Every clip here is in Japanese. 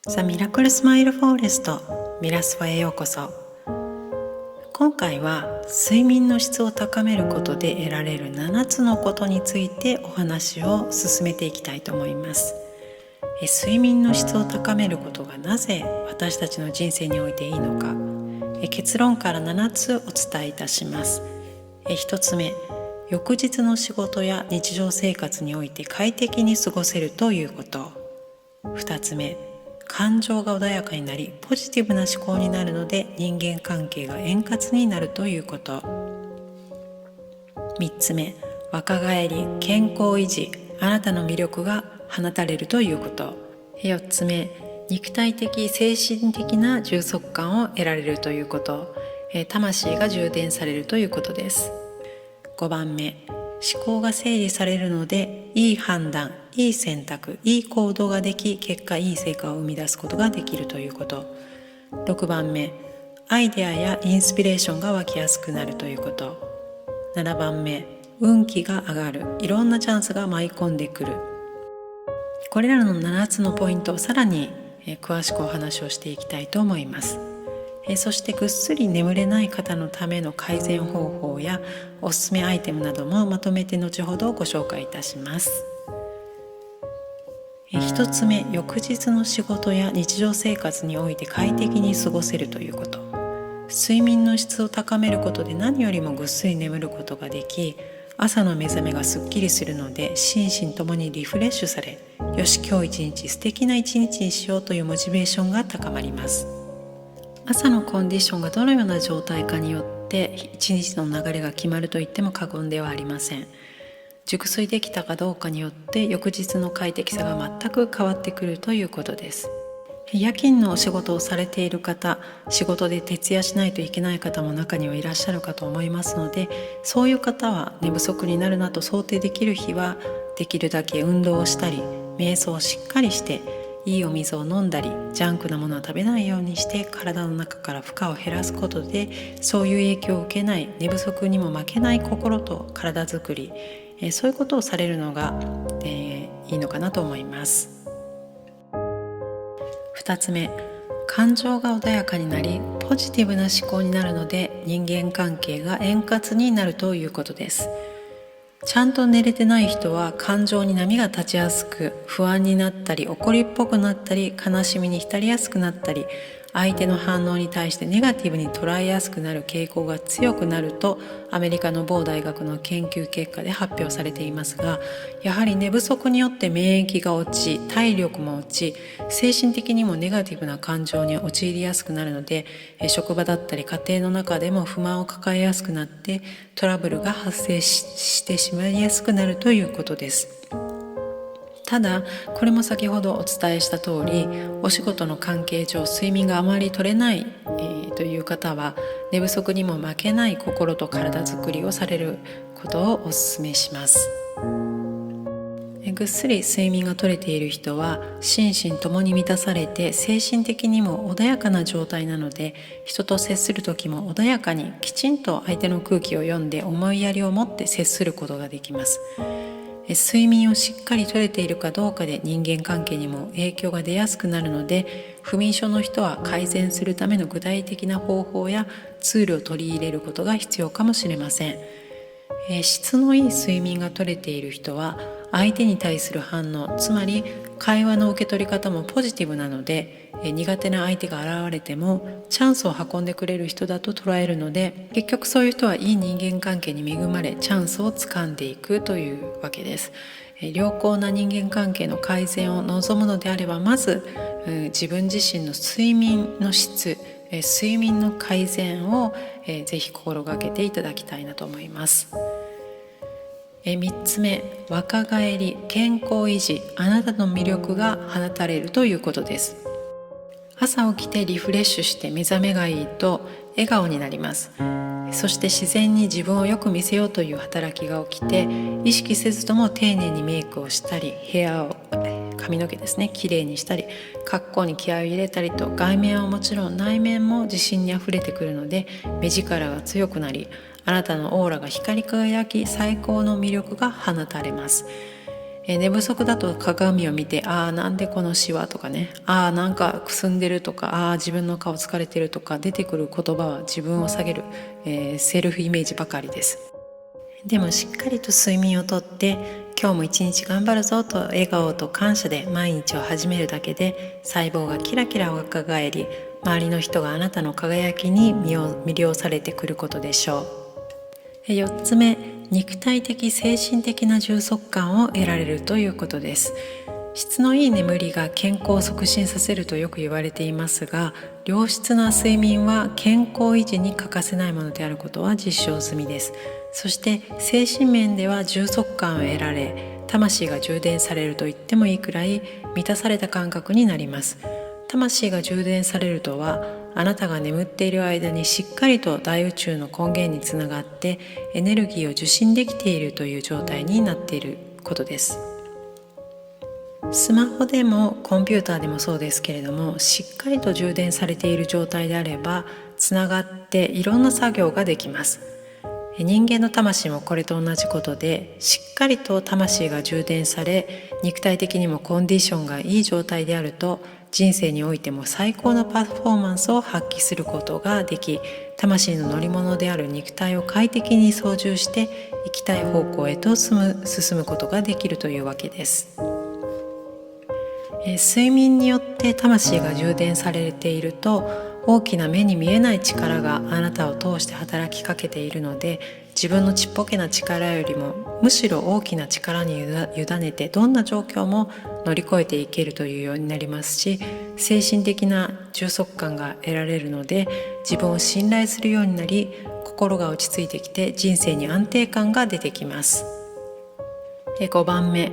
ザ・ミラクルスマイルフォーレストミラスファへようこそ。今回は睡眠の質を高めることで得られる7つのことについてお話を進めていきたいと思います。睡眠の質を高めることがなぜ私たちの人生においていいのか、結論から7つお伝えいたします。1つ目、翌日の仕事や日常生活において快適に過ごせるということ。2つ目、感情が穏やかになりポジティブな思考になるので人間関係が円滑になるということ。3つ目、若返り健康維持、あなたの魅力が放たれるということ。4つ目、肉体的精神的な充足感を得られるということ。魂が充電されるということです。5番目、思考が整理されるのでいい判断、いい選択、いい行動ができ、結果いい成果を生み出すことができるということ。6番目、アイデアやインスピレーションが湧きやすくなるということ。7番目、運気が上がる、いろんなチャンスが舞い込んでくる。これらの7つのポイントをさらに詳しくお話をしていきたいと思います。そしてぐっすり眠れない方のための改善方法やおすすめアイテムなどもまとめて後ほどご紹介いたします。1つ目、翌日の仕事や日常生活において快適に過ごせるということ。睡眠の質を高めることで何よりもぐっすり眠ることができ、朝の目覚めがすっきりするので心身ともにリフレッシュされ、よし今日一日素敵な一日にしようというモチベーションが高まります。朝のコンディションがどのような状態かによって一日の流れが決まると言っても過言ではありません。熟睡できたかどうかによって翌日の快適さが全く変わってくるということです。夜勤のお仕事をされている方、仕事で徹夜しないといけない方も中にはいらっしゃるかと思いますので、そういう方は寝不足になるなと想定できる日はできるだけ運動をしたり、瞑想をしっかりしていいお水を飲んだり、ジャンクなものは食べないようにして体の中から負荷を減らすことで、そういう影響を受けない、寝不足にも負けない心と体づくり、そういうことをされるのが、いいのかなと思います。2つ目、感情が穏やかになりポジティブな思考になるので人間関係が円滑になるということです。ちゃんと寝れてない人は感情に波が立ちやすく、不安になったり怒りっぽくなったり悲しみに浸りやすくなったり、相手の反応に対してネガティブに捉えやすくなる傾向が強くなるとアメリカの某大学の研究結果で発表されていますが、やはり寝不足によって免疫が落ち、体力も落ち、精神的にもネガティブな感情に陥りやすくなるので、職場だったり家庭の中でも不満を抱えやすくなってトラブルが発生してしまいやすくなるということです。ただこれも先ほどお伝えした通り、お仕事の関係上睡眠があまり取れない、という方は寝不足にも負けない心と体づくりをされることをお勧めします。ぐっすり睡眠が取れている人は心身ともに満たされて精神的にも穏やかな状態なので、人と接する時も穏やかにきちんと相手の空気を読んで思いやりを持って接することができます。睡眠をしっかりとれているかどうかで人間関係にも影響が出やすくなるので、不眠症の人は改善するための具体的な方法やツールを取り入れることが必要かもしれません。質のいい睡眠が取れている人は相手に対する反応、つまり会話の受け取り方もポジティブなので、苦手な相手が現れてもチャンスを運んでくれる人だと捉えるので、結局そういう人はいい人間関係に恵まれチャンスをつかんでいくというわけです。良好な人間関係の改善を望むのであれば、まず自分自身の睡眠の質、睡眠の改善をぜひ心がけていただきたいなと思います。3つ目、若返り健康維持、あなたの魅力が放たれるということです。朝起きてリフレッシュして目覚めがいいと笑顔になります。そして自然に自分をよく見せようという働きが起きて、意識せずとも丁寧にメイクをしたり、ヘアを髪の毛ですね、きれいにしたり、格好に気合を入れたりと、外面はもちろん内面も自信にあふれてくるので、目力が強くなり、あなたのオーラが光り輝き、最高の魅力が放たれます。寝不足だと鏡を見て、ああなんでこのシワとかね、ああなんかくすんでるとか、ああ自分の顔疲れてるとか出てくる言葉は自分を下げる、セルフイメージばかりです。でもしっかりと睡眠をとって、今日も一日頑張るぞと笑顔と感謝で毎日を始めるだけで、細胞がキラキラ若返り、周りの人があなたの輝きに魅了されてくることでしょう。4つ目、肉体的精神的な充足感を得られるということです。質のいい眠りが健康を促進させるとよく言われていますが、良質な睡眠は健康維持に欠かせないものであることは実証済みです。そして精神面では充足感を得られ、魂が充電されると言ってもいいくらい満たされた感覚になります。魂が充電されるとは、あなたが眠っている間にしっかりと大宇宙の根源につながってエネルギーを受信できているという状態になっていることです。スマホでもコンピューターでもそうですけれども、しっかりと充電されている状態であればつながっていろんな作業ができます。人間の魂もこれと同じことで、しっかりと魂が充電され、肉体的にもコンディションがいい状態であると、人生においても最高のパフォーマンスを発揮することができ、魂の乗り物である肉体を快適に操縦して行きたい方向へと進むことができるというわけです。睡眠によって魂が充電されていると、大きな目に見えない力があなたを通して働きかけているので、自分のちっぽけな力よりもむしろ大きな力に委ねてどんな状況も乗り越えていけるというようになりますし、精神的な充足感が得られるので、自分を信頼するようになり、心が落ち着いてきて人生に安定感が出てきます。5番目、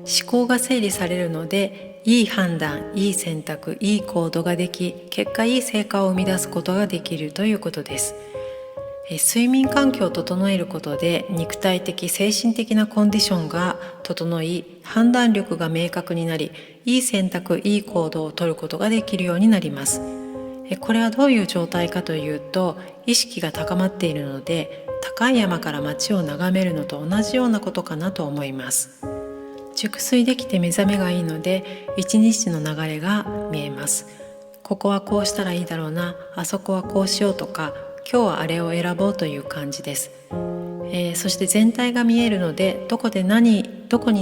思考が整理されるので、いい判断、いい選択、いい行動ができ、結果いい成果を生み出すことができるということです。睡眠環境を整えることで、肉体的精神的なコンディションが整い、判断力が明確になり、いい選択、いい行動を取ることができるようになります。これはどういう状態かというと、意識が高まっているので、高い山から街を眺めるのと同じようなことかなと思います。熟睡できて目覚めがいいので、一日の流れが見えます。ここはこうしたらいいだろうな、あそこはこうしようとか、今日はあれを選ぼうという感じです。そして全体が見えるので、どこに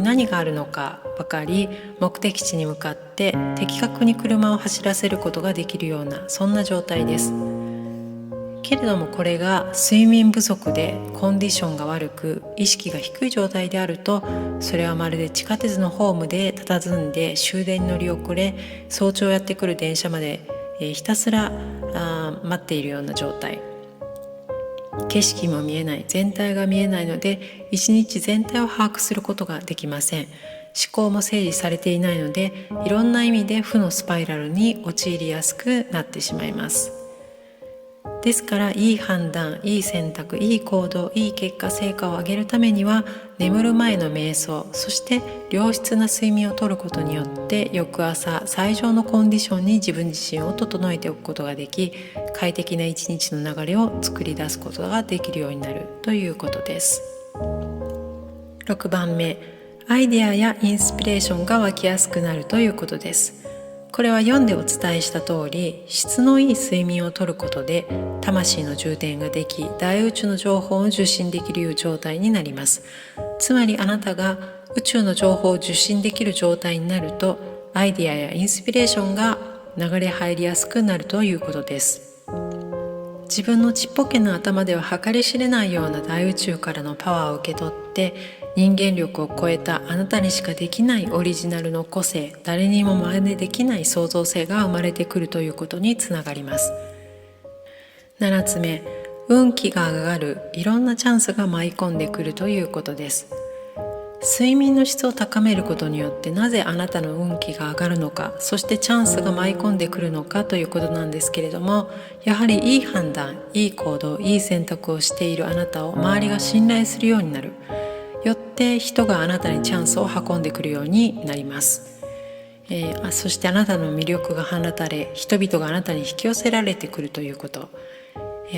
何があるのか分かり、目的地に向かって的確に車を走らせることができるような、そんな状態です。けれども、これが睡眠不足でコンディションが悪く、意識が低い状態であると、それはまるで地下鉄のホームで佇んで終電に乗り遅れ、早朝やってくる電車までひたすら待っているような状態。景色も見えない、全体が見えないので、一日全体を把握することができません。思考も整理されていないので、いろんな意味で負のスパイラルに陥りやすくなってしまいます。ですから、いい判断、いい選択、いい行動、いい結果、成果を上げるためには、眠る前の瞑想、そして良質な睡眠をとることによって、翌朝最上のコンディションに自分自身を整えておくことができ、快適な一日の流れを作り出すことができるようになるということです。6番目、アイデアやインスピレーションが湧きやすくなるということです。これは読んでお伝えした通り、質のいい睡眠をとることで魂の充電ができ、大宇宙の情報を受信できる状態になります。つまり、あなたが宇宙の情報を受信できる状態になると、アイデアやインスピレーションが流れ入りやすくなるということです。自分のちっぽけな頭では計り知れないような大宇宙からのパワーを受け取って、人間力を超えたあなたにしかできないオリジナルの個性、誰にも真似できない創造性が生まれてくるということにつながります。7つ目、運気が上がる、いろんなチャンスが舞い込んでくるということです。睡眠の質を高めることによって、なぜあなたの運気が上がるのか、そしてチャンスが舞い込んでくるのかということなんですけれども、やはりいい判断、いい行動、いい選択をしているあなたを周りが信頼するようになる。よって人があなたにチャンスを運んでくるようになります。そしてあなたの魅力が放たれ、人々があなたに引き寄せられてくるということ。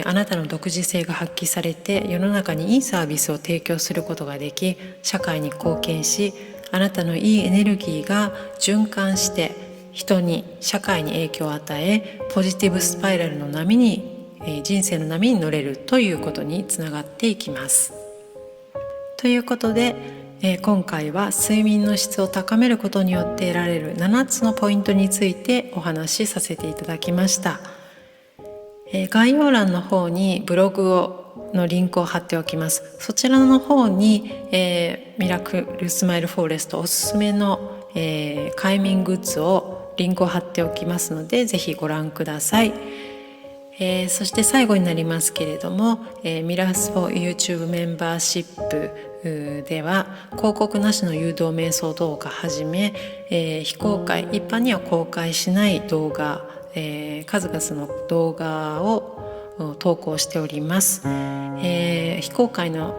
あなたの独自性が発揮されて、世の中にいいサービスを提供することができ、社会に貢献し、あなたのいいエネルギーが循環して人に社会に影響を与え、ポジティブスパイラルの波に、人生の波に乗れるということにつながっていきます。ということで、今回は睡眠の質を高めることによって得られる7つのポイントについてお話しさせていただきました。概要欄の方にブログのリンクを貼っておきます。そちらの方に、ミラクルスマイルフォレストおすすめの、快眠グッズをリンクを貼っておきますので、ぜひご覧ください。そして最後になりますけれども、ミラスポ YouTube メンバーシップでは広告なしの誘導瞑想動画はじめ、非公開、一般には公開しない動画、数々の動画を投稿しております。非公開の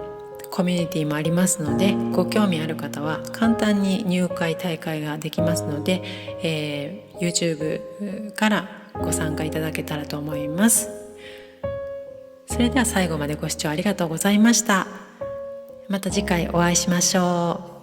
コミュニティもありますので、ご興味ある方は簡単に入会大会ができますので、YouTube からご参加いただけたらと思います。それでは最後までご視聴ありがとうございました。また次回お会いしましょう。